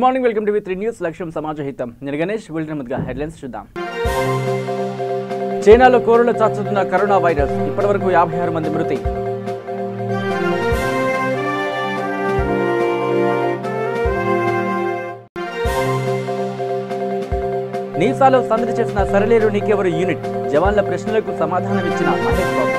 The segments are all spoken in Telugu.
గుడ్ మార్నింగ్, వెల్కమ్ టు వి3 న్యూస్. లక్ష్యం సమాజహితం. నేను గణేష్. బులెటిన్ ముందుగా హెడ్లైన్స్ చూద్దాం. చైనాలో కోరలు చాచుతున్న కరోనా వైరస్, ఇప్పటివరకు 56 మంది మృతి. నీసాలో సందడి చేసిన సరళేరు నీకెవరు యూనిట్, జవాన్ల ప్రశ్నలకు సమాధానమిచ్చిన మహేష్ బాబు.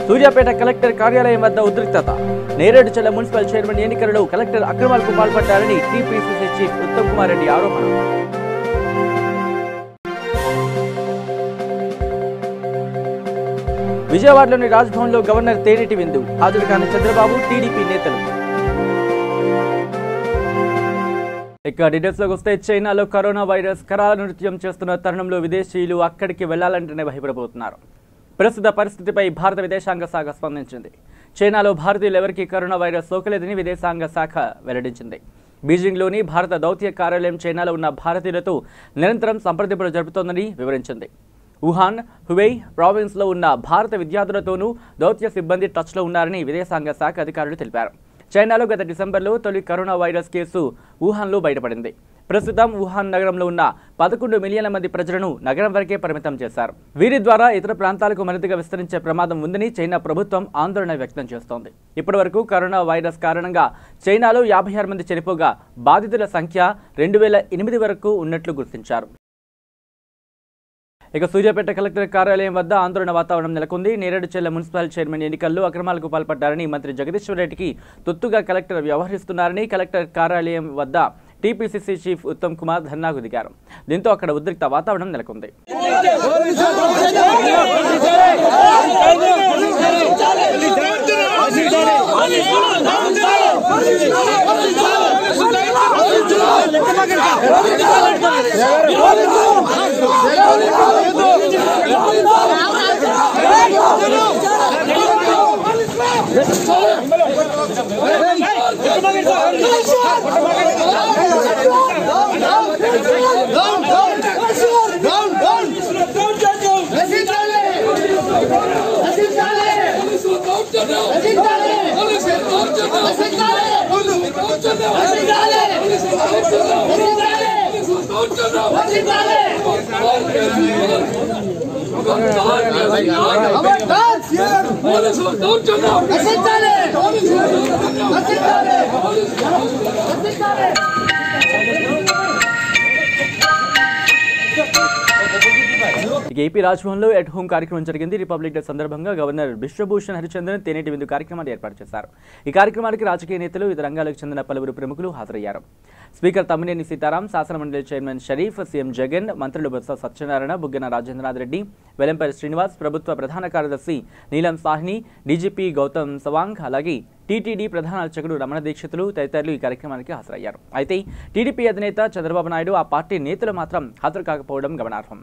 సూర్యాపేట కలెక్టర్ కార్యాలయం వద్ద ఉద్రిక్తత. నేరేడుచల్ల మున్సిపల్ చైర్మన్ ఎన్నికలలో కలెక్టర్ అక్రమాలకు పాల్పడ్డారని టీపీసీసీ చీఫ్ ఉత్తమ్ కుమార్ రెడ్డి ఆరోపణ. విజయవాడలోని రాజ్భవన్లో గవర్నర్ తేనెటి విందు, హాజరు కాని చంద్రబాబు, టీడీపీ నేతలు. ఇక డీటెయిల్స్ లోకి వస్తే, చైనాలో కరోనా వైరస్ కరాల నృత్యం చేస్తున్న తరుణంలో విదేశీయులు అక్కడికి వెళ్లాలంటేనే భయపడబోతున్నారు. ప్రస్తుత పరిస్థితిపై భారత విదేశాంగ శాఖ స్పందించింది. చైనాలో భారతీయులు ఎవరికీ కరోనా వైరస్ సోకలేదని విదేశాంగ శాఖ వెల్లడించింది. బీజింగ్లోని భారత దౌత్య కార్యాలయం చైనాలో ఉన్న భారతీయులతో నిరంతరం సంప్రదింపులు జరుపుతోందని వివరించింది. వుహాన్, హుబై ప్రావిన్స్లో ఉన్న భారత విద్యార్థులతోనూ దౌత్య సిబ్బంది టచ్లో ఉన్నారని విదేశాంగ శాఖ అధికారులు తెలిపారు. చైనాలో గత డిసెంబర్లో తొలి కరోనా వైరస్ కేసు వుహాన్లో బయటపడింది. ప్రస్తుతం వుహాన్ నగరంలో ఉన్న 11 మిలియన్ల మంది ప్రజలను నగరం వరకే పరిమితం చేశారు. వీరి ద్వారా ఇతర ప్రాంతాలకు మరింతగా విస్తరించే ప్రమాదం ఉందని చైనా ప్రభుత్వం ఆందోళన వ్యక్తం చేస్తోంది. ఇప్పటివరకు కరోనా వైరస్ కారణంగా చైనాలో 56 మంది చనిపోగా బాధితుల సంఖ్య 2008 వరకు ఉన్నట్లు గుర్తించారు. ఇక సూర్యాపేట కలెక్టర్ కార్యాలయం వద్ద ఆందోళన వాతావరణం నెలకొంది. నేరేడుచెల్ల మున్సిపల్ చైర్మన్ ఎన్నికల్లో అక్రమాలకు పాల్పడ్డారని మంత్రి జగదీశ్వర్ రెడ్డికి తొత్తుగా కలెక్టర్ వ్యవహరిస్తున్నారని కలెక్టర్ కార్యాలయం వద్ద టీపీసీసీ చీఫ్ ఉత్తమ్ కుమార్ ధర్నాకు దిగారు. దీంతో అక్కడ ఉద్రిక్త వాతావరణం నెలకొంది. ఏపీ రాజ్భవన్లో ఎట్ హోమ్ కార్యక్రమం జరిగింది. రిపబ్లిక్ డే సందర్భంగా గవర్నర్ బిశ్వభూషణ్ హరిచందన్ తేనెటి విందు కార్యక్రమాన్ని ఏర్పాటు చేశారు. ఈ కార్యక్రమానికి రాజకీయ నేతలు, వివిధ రంగాలకు చెందిన పలువురు ప్రముఖులు హాజరయ్యారు. స్పీకర్ తమ్మినేని సీతారాం, శాసనమండలి చైర్మన్ షరీఫ్, సీఎం జగన్, మంత్రులు బొత్స సత్యనారాయణ, బుగ్గన రాజేంద్రనాథ్ రెడ్డి, వెల్లంపల్లి శ్రీనివాస్, ప్రభుత్వ ప్రధాన కార్యదర్శి నీలం సాహ్ని, డీజీపీ గౌతమ్ సవాంగ్, అలాగే టీటీడీ ప్రధాన అర్చకుడు రమణ దీక్షితులు తదితరులు ఈ కార్యక్రమానికి హాజరయ్యారు. అయితే టీడీపీ అధినేత చంద్రబాబు నాయుడు, ఆ పార్టీ నేతలు మాత్రం హాజరు కాకపోవడం గమనార్హం.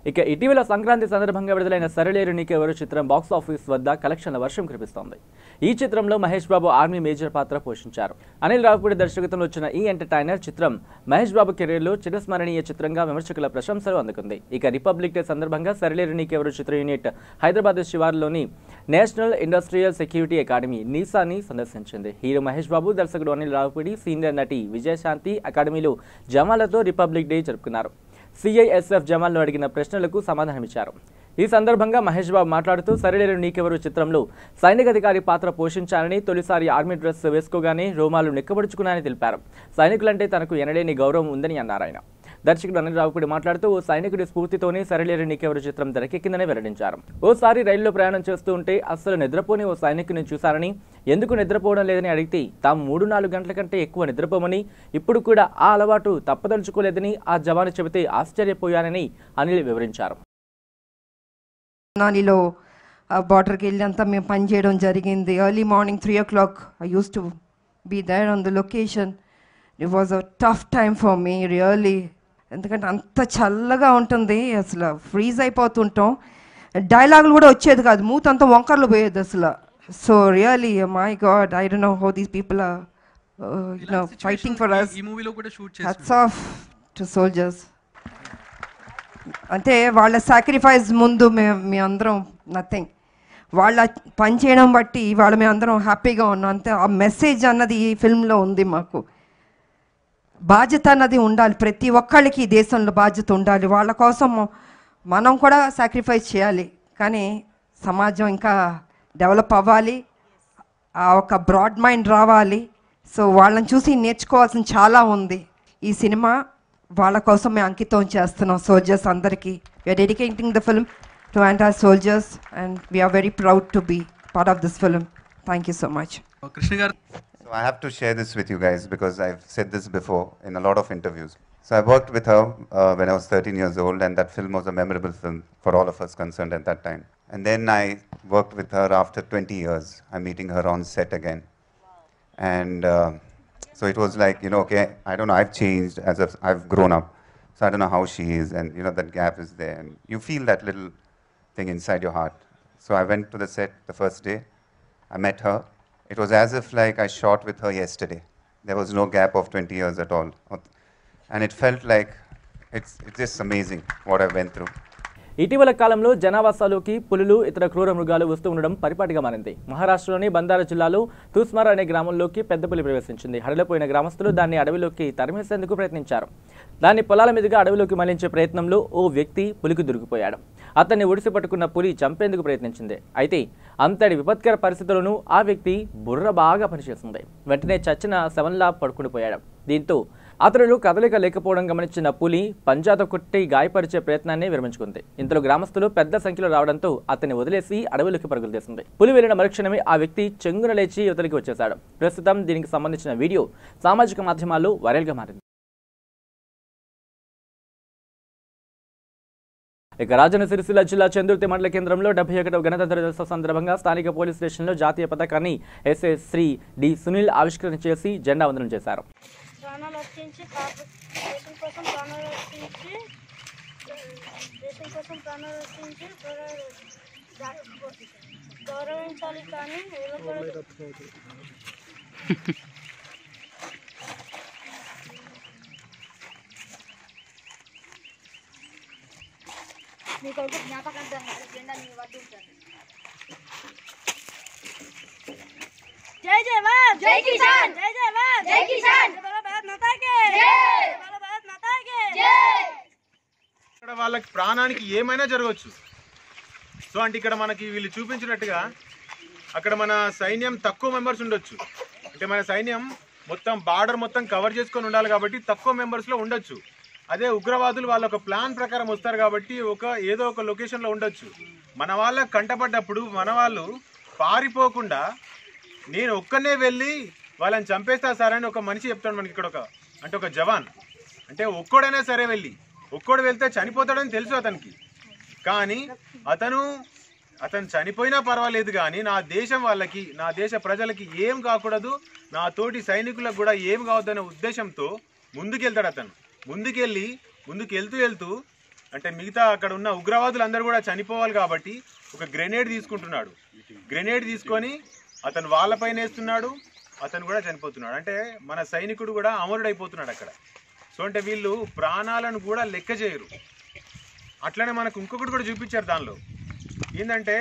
ఇక ఇటీవల సంక్రాంతి సందర్భంగా విడుదలైన సరిలేరు నీకెవరు చిత్రం బాక్స్ ఆఫీస్ వద్ద కలెక్షన్ల వర్షం కురిపిస్తోంది. ఈ చిత్రంలో మహేష్ బాబు ఆర్మీ మేజర్ పాత్ర పోషించారు. అనిల్ రావిపూడి దర్శకత్వంలో వచ్చిన ఈ ఎంటర్టైనర్ చిత్రం మహేష్ బాబు కెరీర్లో చిరస్మరణీయ చిత్రంగా విమర్శకుల ప్రశంసలు అందుకుంది. ఇక రిపబ్లిక్ డే సందర్భంగా సరిలేరు నీకెవరు చిత్ర యూనిట్ హైదరాబాద్ శివారులోని నేషనల్ ఇండస్ట్రియల్ సెక్యూరిటీ అకాడమీ నీసాని సందర్శించింది. హీరో మహేష్ బాబు, దర్శకుడు అనిల్ రావిపూడి, సీనియర్ నటి విజయశాంతి అకాడమీలో జవాన్లతో రిపబ్లిక్ డే జరుపుకున్నారు. CISF జవాన్లు అడిగిన ప్రశ్నలకు సమాధానమిచ్చారు. ఈ సందర్భంగా మహేష్ బాబు మాట్లాడుతూ సరిలేరు నీకెవరు చిత్రంలో సైనికాధికారి పాత్ర పోషించాలని, తొలిసారి ఆర్మీ డ్రెస్ వేసుకోగానే రోమాలు నిక్కబడుచుకున్నానని తెలిపారు. సైనికులంటే తనకు ఎనలేని గౌరవం ఉందని అన్నారు ఆయన. దర్శకుడు అనిల్ రావిపూడి మాట్లాడుతూ ఓ సైనికుడి స్ఫూర్తితోనే సరిలేరు నీకెవరు చిత్రం తెరకెక్కిందని వెల్లడించారు. ఓసారి రైల్లో ప్రయాణం చేస్తూ ఉంటే అస్సలు నిద్రపోని ఓ సైనికుని చూశారని, ఎందుకు నిద్రపోవడం లేదని అడిగితే తాము 3-4 గంటల కంటే ఎక్కువ నిద్రపోమని, ఇప్పుడు కూడా ఆ అలవాటు తప్పదలుచుకోలేదని ఆ జవాను చెబితే ఆశ్చర్యపోయానని అనిల్ వివరించారు. నానిలో బార్డర్కి వెళ్ళి అంతా మేము పనిచేయడం జరిగింది. Early morning 3 o'clock I use to be there on the location. It was a tough time for me really. ఎందుకంటే అంత చల్లగా ఉంటుంది, అసలు ఫ్రీజ్ అయిపోతుంటాం. డైలాగులు కూడా వచ్చేది కాదు, మూతంతా వంకర్లు పోయేది అసలు. So really my god, I don't know how these people are fighting for us. Hats off to soldiers. అంటే వాళ్ళ సాక్రిఫైస్ ముందు మేము అందరం నథింగ్. వాళ్ళ పని చేయడం బట్టి వాళ్ళ మేము అందరం హ్యాపీగా ఉన్నాం. అంతే ఆ మెసేజ్ అన్నది ఈ ఫిల్మ్లో ఉంది. మాకు బాధ్యత అన్నది ఉండాలి, ప్రతి ఒక్కళ్ళకి ఈ దేశంలో బాధ్యత ఉండాలి. వాళ్ళ కోసం మనం కూడా సాక్రిఫైస్ చేయాలి, కానీ సమాజం ఇంకా డెవలప్ అవ్వాలి, ఆ ఒక బ్రాడ్ మైండ్ రావాలి. సో వాళ్ళని చూసి నేర్చుకోవాల్సిన చాలా ఉంది. ఈ సినిమా వాళ్ళ కోసం మేము అంకితం చేస్తున్నాం, సోల్జర్స్ అందరికీ. We're dedicating the film to entire soldiers and we're very proud to be part of this film. Thank you so much. Krishna garu, So I have to share this with you guys because I've said this before in a lot of interviews. So I worked with her when I was 13 years old, and that film was a memorable film for all of us concerned at that time. And then I worked with her after 20 years. I'm meeting her on set again. And so it was like, okay, I don't know, I've changed as I've grown up. So I don't know how she is, and that gap is there. And you feel that little thing inside your heart. So I went to the set the first day. I met her. It was as if like I shot with her yesterday. There was no gap of 20 years at all. And it felt like it's just amazing what I went through. ఇటీవల కాలంలో జనావాసాలోకి పులులు, ఇతర క్రూర మృగాలు వస్తూ ఉండడం పరిపాటిగా మారింది. మహారాష్ట్రలోని బందారా జిల్లాలో తూస్మార్ అనే గ్రామంలోకి పెద్ద పులి ప్రవేశించింది. హడలిపోయిన గ్రామస్తులు దాన్ని అడవిలోకి తరిమేసేందుకు ప్రయత్నించారు. దాన్ని పొలాల మీదుగా అడవిలోకి మళ్లించే ప్రయత్నంలో ఓ వ్యక్తి పులికి దొరికిపోయాడు. అతన్ని ఒడిసి పట్టుకున్న పులి చంపేందుకు ప్రయత్నించింది. అయితే అంతటి విపత్కర పరిస్థితులను ఆ వ్యక్తి బుర్ర బాగా పనిచేస్తుంది. వెంటనే చచ్చిన శవంలా పడుకునిపోయాడు. దీంతో అతడు కదలిక లేకపోవడం గమనించిన పులి పంజాతో కొట్టి గాయపరిచే ప్రయత్నాన్ని విరమించుకుంది. ఇంతలో గ్రామస్తులు పెద్ద సంఖ్యలో రావడంతో అతన్ని వదిలేసి అడవులకు పరుగులు తీసింది. పులి వెళ్లిన మరుక్షణమే ఆ వ్యక్తి చెంగున లేచి యువతలికి వచ్చేశాడు. ప్రస్తుతం దీనికి సంబంధించిన వీడియో సామాజిక మాధ్యమాల్లో వైరల్గా మారింది. ఇక రాజన్న సిరిసిల్ల జిల్లా చందుర్తి మండల కేంద్రంలో 71వ గణతంత్ర దినోత్సవ సందర్భంగా స్థానిక పోలీస్ స్టేషన్లో జాతీయ పతాకాన్ని ఎస్ఐ శ్రీ డి సునీల్ ఆవిష్కరణ చేసి జెండా వందనం చేశారు. మీకు ఒక జ్ఞాపకార్థం జెండా నీ వద్ద ఉంటుంది. జై జవాన్ జై కిసాన్, జై జవాన్ జై కిసాన్, భారత్ మాతా కి జై, భారత్ మాతా కి జై. ఇక్కడ వాళ్ళకి ప్రాణానికి ఏమైనా జరగవచ్చు. సో అంటే ఇక్కడ మనకి వీళ్ళు చూపించినట్టుగా అక్కడ మన సైన్యం తక్కువ మెంబర్స్ ఉండొచ్చు. అంటే మన సైన్యం మొత్తం బార్డర్ మొత్తం కవర్ చేసుకొని ఉండాలి కాబట్టి తక్కువ మెంబర్స్లో ఉండొచ్చు. అదే ఉగ్రవాదులు వాళ్ళ ఒక ప్లాన్ ప్రకారం వస్తారు కాబట్టి ఏదో ఒక లొకేషన్లో ఉండొచ్చు. మన వాళ్ళ కంటపడ్డప్పుడు మన వాళ్ళు పారిపోకుండా నేను ఒక్కనే వెళ్ళి వాళ్ళని చంపేస్తా సార్ అని ఒక మనిషి చెప్తాడు మనకి ఇక్కడ. ఒక జవాన్ అంటే ఒక్కడైనా సరే ఒక్కడు వెళ్తే చనిపోతాడని తెలుసు అతనికి. కానీ అతను చనిపోయినా పర్వాలేదు కానీ నా దేశం వాళ్ళకి, నా దేశ ప్రజలకి ఏం కాకూడదు, నా తోటి సైనికులకు కూడా ఏం కావద్దనే ఉద్దేశంతో ముందుకెళ్తాడు అతను. ముందుకెళ్తూ అంటే మిగతా అక్కడ ఉన్న ఉగ్రవాదులందరూ కూడా చనిపోవాలి కాబట్టి ఒక గ్రెనేడ్ తీసుకుంటున్నాడు. గ్రెనేడ్ తీసుకొని అతను వాళ్ళపైన వేస్తున్నాడు, అతను కూడా చనిపోతున్నాడు. అంటే మన సైనికుడు కూడా అమరుడైపోతున్నాడు అక్కడ. సో అంటే వీళ్ళు ప్రాణాలను కూడా లెక్క చేయరు. అట్లనే మనకు ఇంకొకటి కూడా చూపించారు దానిలో ఏంటంటే,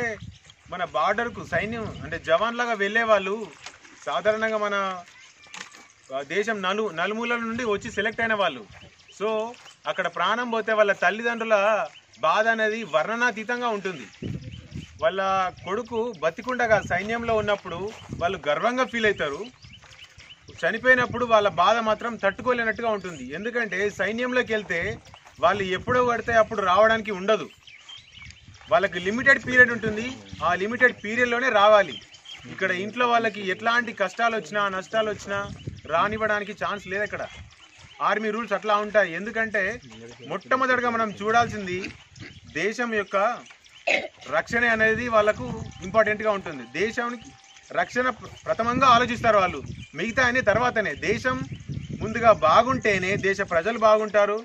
మన బార్డర్కు సైన్యం అంటే జవాన్ లాగా వెళ్ళే వాళ్ళు సాధారణంగా మన దేశం నలుమూలల నుండి వచ్చి సెలెక్ట్ అయిన వాళ్ళు. సో అక్కడ ప్రాణం పోతే వాళ్ళ తల్లిదండ్రుల బాధ అనేది వర్ణనాతీతంగా ఉంటుంది. వాళ్ళ కొడుకు బతికుండగా సైన్యంలో ఉన్నప్పుడు వాళ్ళు గర్వంగా ఫీల్ అవుతారు, చనిపోయినప్పుడు వాళ్ళ బాధ మాత్రం తట్టుకోలేనట్టుగా ఉంటుంది. ఎందుకంటే సైన్యంలోకి వెళ్తే వాళ్ళు ఎప్పుడో పడితే అప్పుడు రావడానికి ఉండదు. వాళ్ళకి లిమిటెడ్ పీరియడ్ ఉంటుంది, ఆ లిమిటెడ్ పీరియడ్లోనే రావాలి. ఇక్కడ ఇంట్లో వాళ్ళకి ఎట్లాంటి కష్టాలు వచ్చినా నష్టాలు వచ్చినా రానివ్వడానికి ఛాన్స్ లేదు. అక్కడ ఆర్మీ రూల్స్ అట్లా ఉంటాయి. ఎందుకంటే మొట్టమొదటిగా మనం చూడాల్సింది దేశం యొక్క రక్షణ అనేది వాళ్ళకు ఇంపార్టెంట్గా ఉంటుంది. దేశానికి రక్షణ ప్రథమంగా ఆలోచిస్తారు వాళ్ళు, మిగతా అన్ని తర్వాతనే. దేశం ముందుగా బాగుంటేనే దేశ ప్రజలు బాగుంటారు.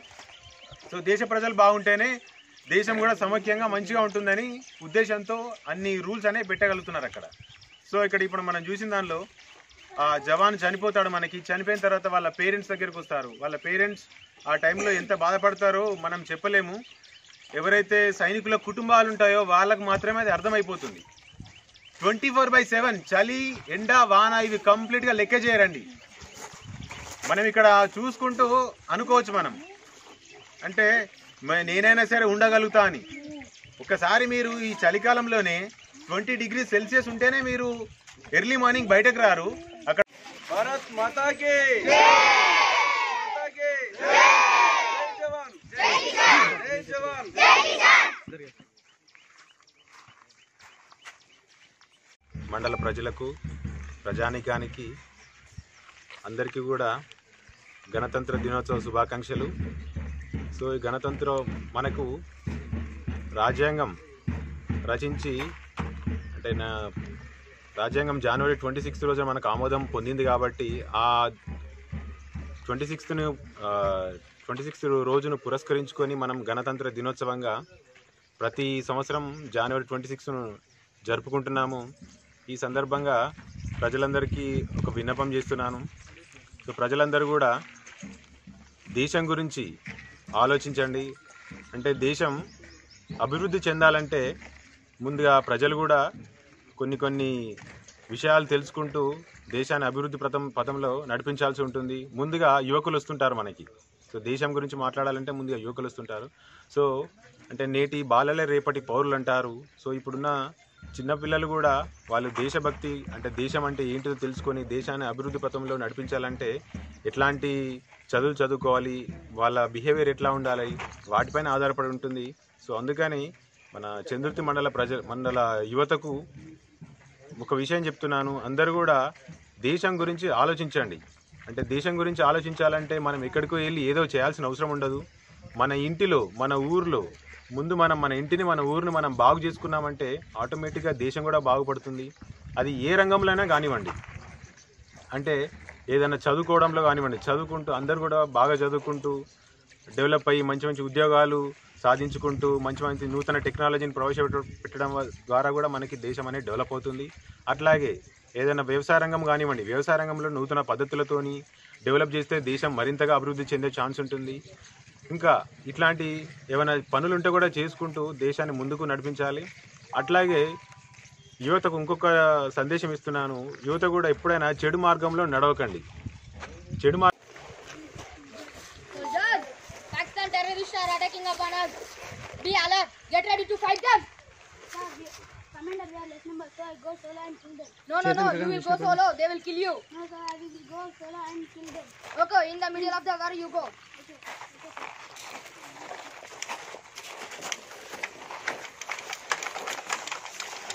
సో దేశ ప్రజలు బాగుంటేనే దేశం కూడా సమైక్యంగా మంచిగా ఉంటుందని ఉద్దేశంతో అన్ని రూల్స్ అనేవి పెట్టగలుగుతున్నారు అక్కడ. సో ఇక్కడ ఇప్పుడు మనం చూసిన దానిలో ఆ జవాన్ చనిపోతాడు. మనకి చనిపోయిన తర్వాత వాళ్ళ పేరెంట్స్ దగ్గరికి వస్తారు. వాళ్ళ పేరెంట్స్ ఆ టైంలో ఎంత బాధపడతారో మనం చెప్పలేము. ఎవరైతే సైనికుల కుటుంబాలు ఉంటాయో వాళ్ళకు మాత్రమే అది అర్థమైపోతుంది. 24/7 చలి ఎండ వాన ఇవి కంప్లీట్గా లెక్క చేయరండి. మనం ఇక్కడ చూసుకుంటూ అనుకోవచ్చు మనం అంటే నేనైనా సరే ఉండగలుగుతా అని. ఒకసారి మీరు ఈ చలికాలంలోనే 20 degrees Celsius ఉంటేనే మీరు ఎర్లీ మార్నింగ్ బయటకు రారు. అక్కడ భారత్ మాతాకి మండల ప్రజలకు, ప్రజానికానికి అందరికీ కూడా గణతంత్ర దినోత్సవ శుభాకాంక్షలు. సో ఈ గణతంత్రం మనకు రాజ్యాంగం రచించి అంటే రాజ్యాంగం జనవరి 26 రోజున మనకు ఆమోదం పొందింది కాబట్టి ఆ 26 రోజును పురస్కరించుకొని మనం గణతంత్ర దినోత్సవంగా ప్రతి సంవత్సరం జనవరి 26ను జరుపుకుంటున్నాము. ఈ సందర్భంగా ప్రజలందరికీ ఒక విన్నపం చేస్తున్నాను. సో ప్రజలందరూ కూడా దేశం గురించి ఆలోచించండి. అంటే దేశం అభివృద్ధి చెందాలంటే ముందుగా ప్రజలు కూడా కొన్ని విషయాలు తెలుసుకుంటూ దేశాన్ని అభివృద్ధి పథంలో నడిపించాల్సి ఉంటుంది. ముందుగా యువకులు వస్తుంటారు మనకి. సో దేశం గురించి మాట్లాడాలంటే ముందుగా యువకులు వస్తుంటారు. సో అంటే నేటి బాలలే రేపటి పౌరులు అంటారు. సో ఇప్పుడున్న చిన్నపిల్లలు కూడా వాళ్ళు దేశభక్తి అంటే దేశం అంటే ఏంటిదో తెలుసుకొని దేశాన్ని అభివృద్ధి పథంలో నడిపించాలంటే ఎట్లాంటి చదువుకోవాలి, వాళ్ళ బిహేవియర్ ఎట్లా ఉండాలి, వాటిపైన ఆధారపడి ఉంటుంది. సో అందుకని మన చంద్రుతి మండల యువతకు ఒక విషయం చెప్తున్నాను. అందరూ కూడా దేశం గురించి ఆలోచించండి. అంటే దేశం గురించి ఆలోచించాలంటే మనం ఎక్కడికో వెళ్ళి ఏదో చేయాల్సిన అవసరం ఉండదు. మన ఇంటిలో, మన ఊర్లో ముందు మన ఇంటిని, మన ఊరిని మనం బాగు చేసుకున్నామంటే ఆటోమేటిక్గా దేశం కూడా బాగుపడుతుంది. అది ఏ రంగంలోనైనా కానివ్వండి. అంటే ఏదైనా చదువుకోవడంలో కానివ్వండి, చదువుకుంటూ అందరూ కూడా బాగా చదువుకుంటూ డెవలప్ అయ్యి మంచి ఉద్యోగాలు సాధించుకుంటూ మంచి నూతన టెక్నాలజీని ప్రవేశపెట్టడం ద్వారా కూడా మనకి దేశం అనేది డెవలప్ అవుతుంది. అట్లాగే ఏదైనా వ్యవసాయ రంగం కానివ్వండి, వ్యవసాయ రంగంలో నూతన పద్ధతులతోని డెవలప్ చేస్తే దేశం మరింతగా అభివృద్ధి చెందే ఛాన్స్ ఉంటుంది. ఇంకా ఇట్లాంటి ఏమైనా పనులు ఉంటే కూడా చేసుకుంటూ దేశాన్ని ముందుకు నడిపించాలి. అట్లాగే యువతకు ఇంకొక సందేశం ఇస్తున్నాను. యువత కూడా ఎప్పుడైనా చెడు మార్గంలో నడవకండి. Pakistan terrorists are attacking upon us. Be alert. Get ready to fight them. Commander, we are less number, so I go solo and kill them. No. You will go solo. They will kill you. No, sir. I will go solo and kill them. Okay. In the middle of the war, you go.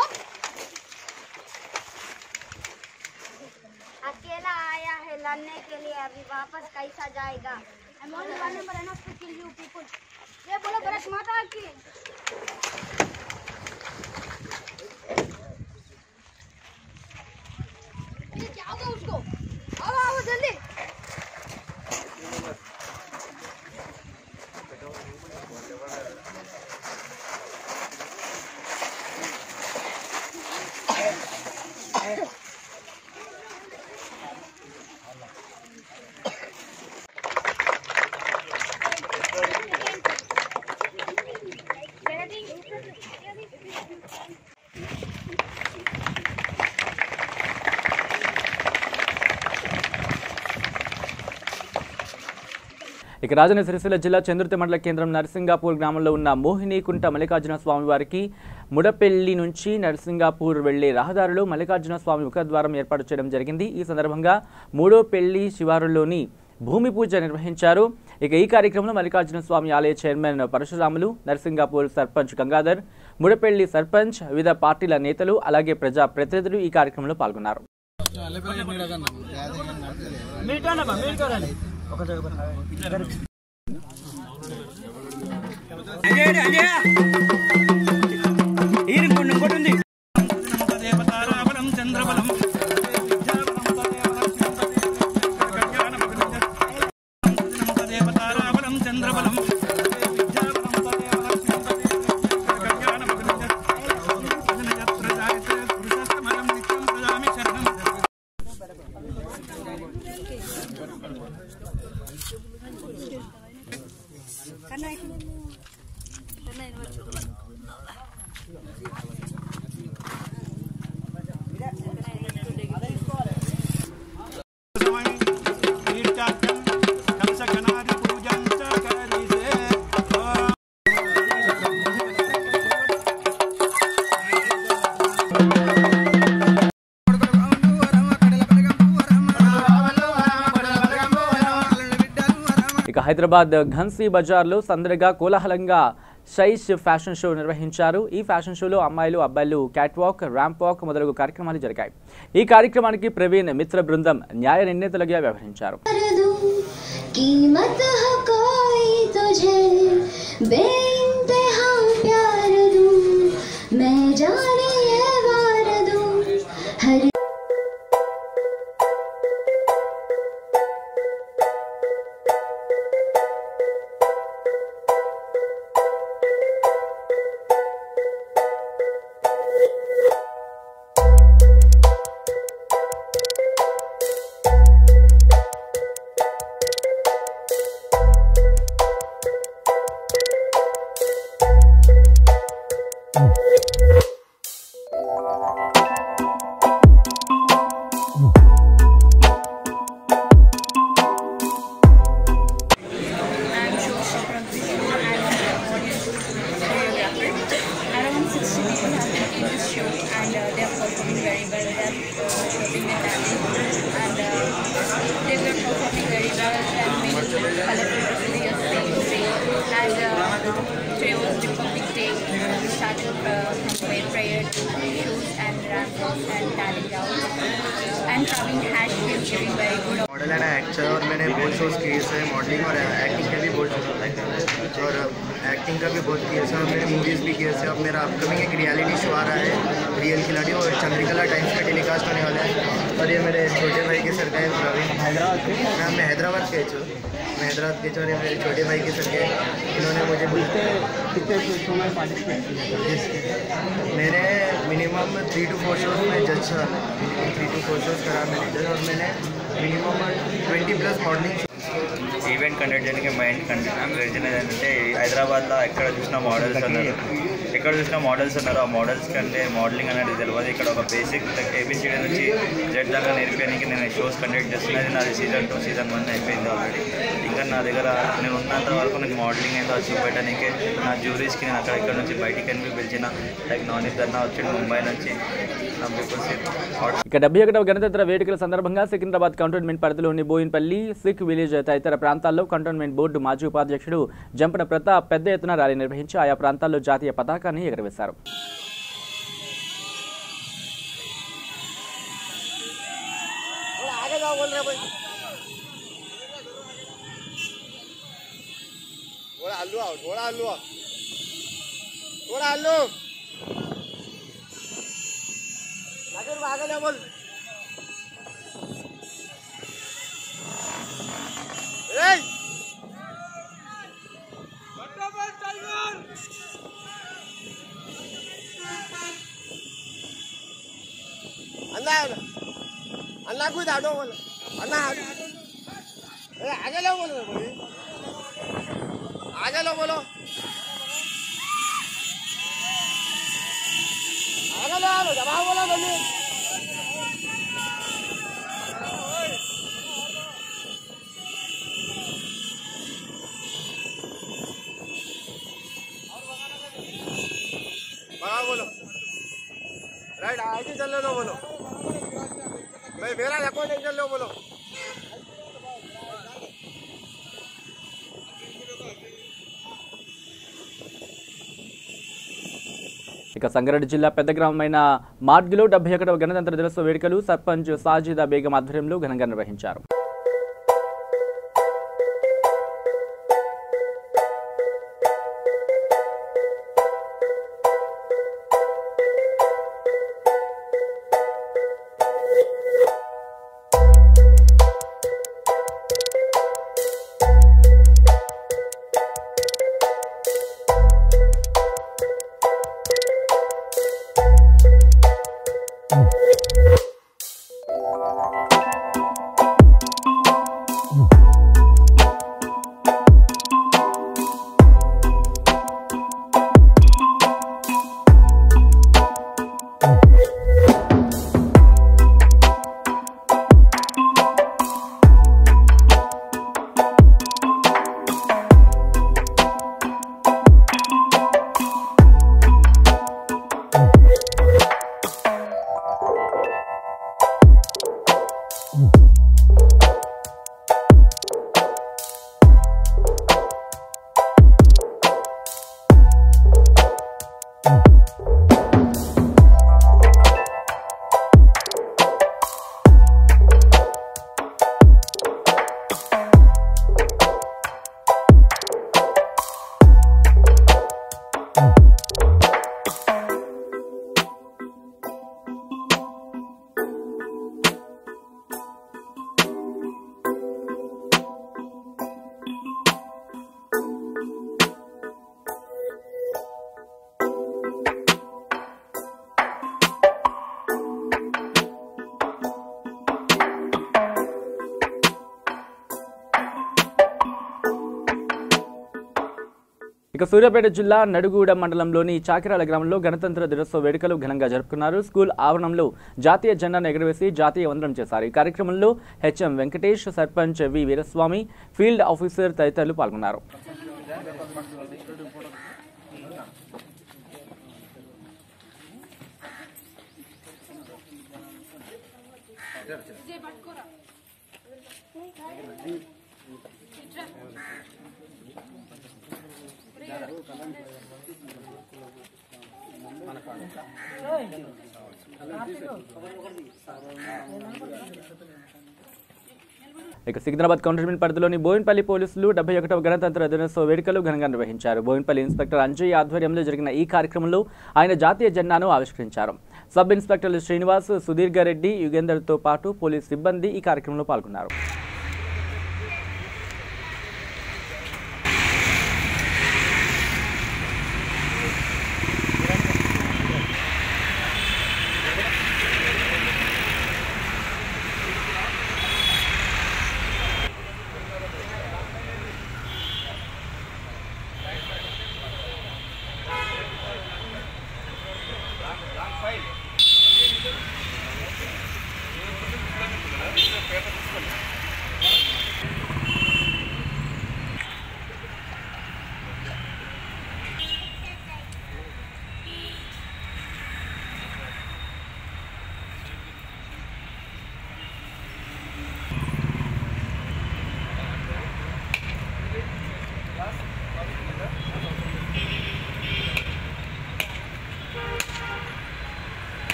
Okay. लड़ने के लिए अभी वापस कैसा जाएगा? I'm only one number enough to kill you people. ये बोलो भारत माता की। ये क्या होगा उसको? आओ जल्दी। ఇక రాజన్న సిరిసిల్ల జిల్లా చంద్రుతి మండల కేంద్రం నరసింగాపూర్ గ్రామంలో ఉన్న మోహినీకుంట మల్లికార్జున స్వామి వారికి ముడపెల్లి నుంచి నరసింగాపూర్ వెళ్లే రహదారిలో మల్లికార్జున స్వామి ముఖద్వారం ఏర్పాటు చేయడం జరిగింది. ఈ సందర్భంగా మూడో పెళ్లి శివారులోని భూమి పూజ నిర్వహించారు. ఇక ఈ కార్యక్రమంలో మల్లికార్జున స్వామి ఆలయ చైర్మన్ పరశురాములు, నరసింగాపూర్ సర్పంచ్ గంగాధర్, ముడపెల్లి సర్పంచ్, వివిధ పార్టీల నేతలు అలాగే ప్రజా ప్రతినిధులు ఈ కార్యక్రమంలో పాల్గొన్నారు. ఇక హైదరాబాద్ ఘన్సీ బజార్లో సందడిగా కోలాహలంగా షైష్ ఫ్యాషన్ షో నిర్వహించారు. ఈ ఫ్యాషన్ షోలో అమ్మాయిలు, అబ్బాయిలు క్యాట్ వాక్, ర్యాంప్ వాక్ మొదలగు కార్యక్రమాలు జరిగాయి. ఈ కార్యక్రమానికి ప్రవీణ్ మిత్ర బృందం న్యాయ నిర్ణేతలుగా వ్యవహరించారు. मॉडल एंड एक्टर और मैंने बहुत शोज किए हैं, मॉडलिंग और एक्टिंग के भी बहुत शोज लाइक और एक्टिंग का भी बहुत किए हैं, मैंने मूवीज़ भी किए हैं. अब मेरा अपकमिंग एक रियलिटी शो आ रहा है, रियल खिलाड़ी, और चंद्रिकला टाइम्स में टेलीकास्ट होने वाला है. और ये मेरे छोटे भाई के सर का है प्रवीण. मैं हैदराबाद के छूँ, मैं हैदराबाद के छूँ. और मेरे छोटे भाई के सर के, इन्होंने मुझे कितने शो में पार्टिसिपेट किया. मैंने मिनिमम 3 to 4 शोज में जज 3 to 4 शोज करा मैंने जज. और मैंने మినిమమ్ 20+ మోడలింగ్ ఈవెంట్ కండక్ట్ చేయడానికి మైండ్ కండక్ట్ ఏంటంటే హైదరాబాద్లో ఎక్కడ చూసినా మోడల్స్ ఉన్నారు. ఆ మోడల్స్ కంటే మోడలింగ్ అనేది తెలియదు. ఇక్కడ ఒక బేసిక్ ఏబిసిడీ నుంచి జెడ్ దాకా నేర్పడానికి నేను షోస్ కండక్ట్ చేస్తున్నది. నాది సీజన్ 2, సీజన్ 1 అయిపోయింది ఆల్రెడీ. ఇంకా నా దగ్గర నేను ఉన్నంత వరకు నాకు మోడలింగ్ ఏదో చూపెట్టడానికి నా జ్యూరీస్కి నేను అక్కడ నుంచి బయటికి అని పిలిచిన లైక్ నానిత్ అన్న వచ్చి ముంబై నుంచి. ఇక 71వ గణతంత్ర వేడుకల సందర్భంగా సికింద్రాబాద్ కంటోన్మెంట్ పరిధిలోని బోయిన్పల్లి, సిక్ విలేజ్ తదితర ప్రాంతాల్లో కంటోన్మెంట్ బోర్డు మాజీ ఉపాధ్యక్షుడు జంపన ప్రతాప్ పెద్ద ఎత్తున ర్యాలీ నిర్వహించి ఆయా ప్రాంతాల్లో జాతీయ పతాకాన్ని ఎగురవేశారు. आलू आओ थोड़ा आलू आओ थोड़ा आलू आगे बोल अन्ना अन्ना कोई दादो बोल अन्ना आगे लो बोलो आगे लो बोलो आगे लो जमा बोलो जल्दी बड़ा बोलो राइट आगे चल लो बोलो मैं मेरा रखो नहीं चल लो बोलो ఇక సంగారెడ్డి జిల్లా పెద్ద గ్రామమైన మార్గిలో 71వ గణతంత్ర దినోత్సవ వేడుకలు సర్పంచ్ సాజిదా బేగం ఆధ్వర్యంలో ఘనంగా నిర్వహించారు. ఇక సూర్యాపేట జిల్లా నడుగూడ మండలంలోని చాకిరాల గ్రామంలో గణతంత్ర దినోత్సవ వేడుకలు ఘనంగా జరుపుకున్నారు. స్కూల్ ఆవరణంలో జాతీయ జెండాను ఎగురవేసి జాతీయ వందనం చేశారు. ఈ కార్యక్రమంలో హెచ్ఎం వెంకటేష్, సర్పంచ్ వి వీరస్వామి, ఫీల్డ్ ఆఫీసర్ తదితరులు పాల్గొన్నారు. ఇక సికింద్రాబాద్ కంటోన్మెంట్ పరిధిలోని బోయిన్పల్లి పోలీసులు 71వ గణతంత్ర దినోత్సవ వేడుకలు ఘనంగా నిర్వహించారు. బోయిన్పల్లి ఇన్స్పెక్టర్ అంజయ్య ఆధ్వర్యంలో జరిగిన ఈ కార్యక్రమంలో ఆయన జాతీయ జెండాను ఆవిష్కరించారు. సబ్ ఇన్స్పెక్టర్లు శ్రీనివాస్, సుధీర్గారెడ్డి, యుగేందర్తో పాటు పోలీస్ సిబ్బంది ఈ కార్యక్రమంలో పాల్గొన్నారు.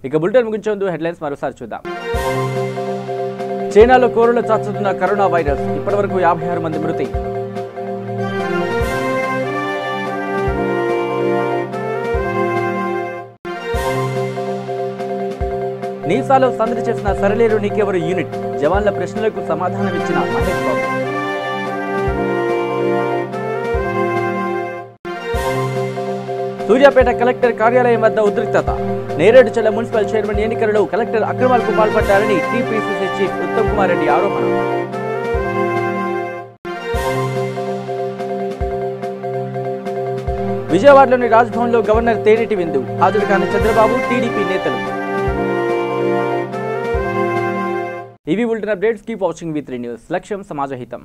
ఇక బులెటిన్ ముగించే ముందు హెడ్లైన్స్ మరోసారి చూద్దాం. చైనాలో కోరలు చాచుతున్న కరోనా వైరస్, ఇప్పటివరకు 56 మంది మృతి. నీసాలో సందడి చేసిన సరళేరు నీకెవరు యూనిట్, జవాన్ల ప్రశ్నలకు సమాధానమిచ్చిన మహేష్ బాబు. సూర్యాపేట కలెక్టర్ కార్యాలయం వద్ద ఉద్రిక్తత, నేరేడుచల్ల మున్సిపల్ చైర్మన్ ఎన్నికలలో కలెక్టర్ అక్రమాలకు పాల్పడ్డారని టీపీసీసీ చీఫ్ ఉత్తమ్ కుమార్ రెడ్డి ఆరోపణ. విజయవాడలోని రాజ్భవన్లో గవర్నర్ తేనేటి విందు, హాజరు కాని చంద్రబాబు, టీడీపీ నేతలు. ఇవి bulletin updates. Keep watching V3 news. లక్ష్యం సమాజహితం.